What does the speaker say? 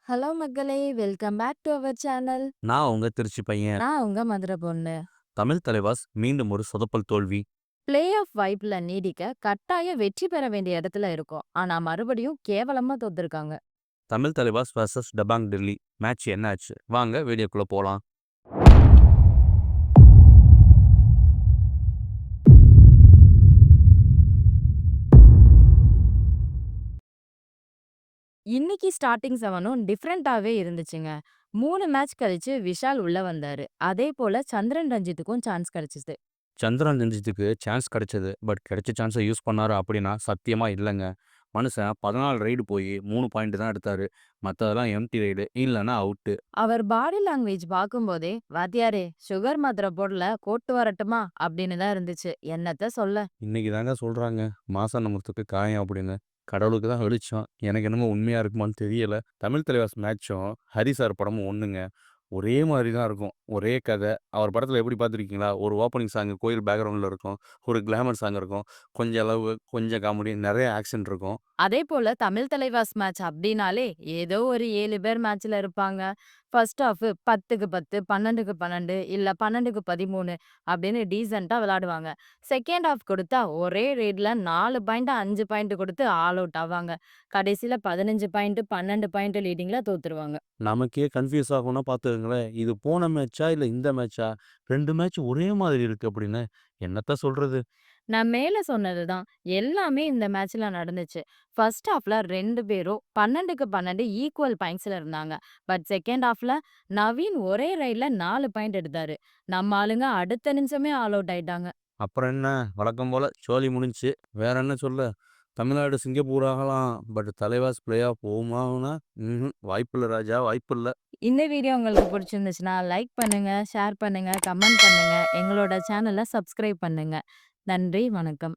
Hello மக்களே! Welcome back to our channel. நான் உங்க திருச்சி பையன். நான் உங்க மதுரை பொண்ணு. தமிழ் தலைவாஸ் மீண்டும் ஒரு சொதப்பல் தோல்வி. பிளே ஆஃப் வைப்ல நீடிக்க கட்டாயம் வெற்றி பெற வேண்டிய இடத்துல இருக்கோம். ஆனா மறுபடியும் கேவலமா தோத்துருக்காங்க. தமிழ் தலைவாஸ் வெர்சஸ் டபாங் டெல்லி மேட்ச் என்ன ஆச்சு? வாங்க வீடியோக்குள்ள போலாம். இன்னைக்கு ஸ்டார்ட்டிங் 7ம் டிஃபரெண்ட்டாவே இருந்துச்சுங்க. 3 மேட்ச் கழிச்சு விஷால் உள்ள வந்தாரு. அதே போல சந்திரன் ரஞ்சித்துக்கும் சான்ஸ் கிடைச்சுது. சந்திரன் ரஞ்சித்துக்கு சான்ஸ் கிடைச்சது. பட் கிடைச்ச சான்ஸ யூஸ் பண்ணாரா அப்படின்னா சத்தியமா இல்லங்க. மனுஷன் 14 ரைடு போய் 3 பாயிண்ட் தான் எடுத்தாரு. மத்ததெல்லாம் எம்ப்டி ரைடு. இல்லன்னா அவுட்டு. அவர் பாடி லாங்குவேஜ் பார்க்கும்போதே, "வாத்தியாரே சுகர் மாத்திரை போடல, கோட்டு வரட்டுமா?" அப்படின்னு தான் இருந்துச்சு. என்னத்த சொல்ல. இன்னைக்கு தாங்க சொல்றாங்க மாசா நமத்துக்கு காயம் அப்படின்னு. கடவுளுக்கு தான் வெளிச்சம். எனக்கு என்னமோ உண்மையா இருக்குமான்னு தெரியல. தமிழ் தலைவாஸ் மேட்சும் ஹரி சார் படமும் ஒண்ணுங்க. ஒரே மாரி தான் இருக்கும். ஒரே கதை. அவர் படத்தில எப்படி பார்த்துருக்கீங்களா? ஒரு ஓப்பனிங் சாங் கோயில் பேக்கிரவுண்ட்ல இருக்கும். ஒரு கிளாமர் சாங் இருக்கும். கொஞ்சம் லவ், கொஞ்சம் காமெடி, நெறைய ஆக்ஷன் இருக்கும். அதேபோல தமிழ் தலைவாஸ் மேட்ச் அப்டின்னாலே, ஏதோ ஒரு 7 பேர் மேட்ச்ல இருப்பாங்க. ஃபர்ஸ்ட் ஹாஃப் 10க்கு 10, 12க்கு 12 இல்ல 12க்கு 13 அப்படின்னு டீசென்ட்டா விளையாடுவாங்க. செகண்ட் ஹாஃப் கொடுத்தா ஒரே ரெய்ட்ல 4 பாயிண்ட், 5 பாயிண்ட் கொடுத்து ஆல் அவுட் ஆவாங்க. கடைசில 15 பாயிண்ட், 12 பாயிண்ட் லீடிங்ல தோத்துருவாங்க. நமக்கே கன்ஃப்யூஸ் ஆகும்னா பார்த்துக்கங்களேன். இது போன மேட்ச்சா? இல்ல இந்த மேட்ச்சா? 2 மேட்ச் ஒரே மாதிரி இருக்கு அப்படின்னு. என்னத்த சொல்றது? நான் மேல சொன்னது தான். எல்லாமே இந்த மேட்ச்ல நடந்துச்சு. ஃபர்ஸ்ட் ஹாஃப்ல 2 பேரும் 12க்கு 12 ஈக்குவல் பாயிண்ட்ஸ்ல இருந்தாங்க. பட் செகண்ட் ஹாஃப்ல நவீன் ஒரே ரைட்ல 4 பாயிண்ட் எடுத்தாரு. நம்ம ஆளுங்க அடுத்த நிமிஷமே ஆல் அவுட் ஆயிட்டாங்க. அப்புறம் என்ன? வழக்கம் போல சோலி முடிஞ்சுச்சு. வேற என்ன சொல்ல? தமிழ்நாடு சிங்கப்பூர் ஆகலாம். பட் தலைவாஸ் பிளே ஆஃப் போகுமான்னா, வாய்ப்பில்ல ராஜா, வாய்ப்பில்ல. இந்த வீடியோ உங்களுக்கு பிடிச்சிருந்துச்சுன்னா லைக் பண்ணுங்க, ஷேர் பண்ணுங்க, கமெண்ட் பண்ணுங்க. எங்களோட சேனல சப்ஸ்கிரைப் பண்ணுங்க. நன்றி, வணக்கம்.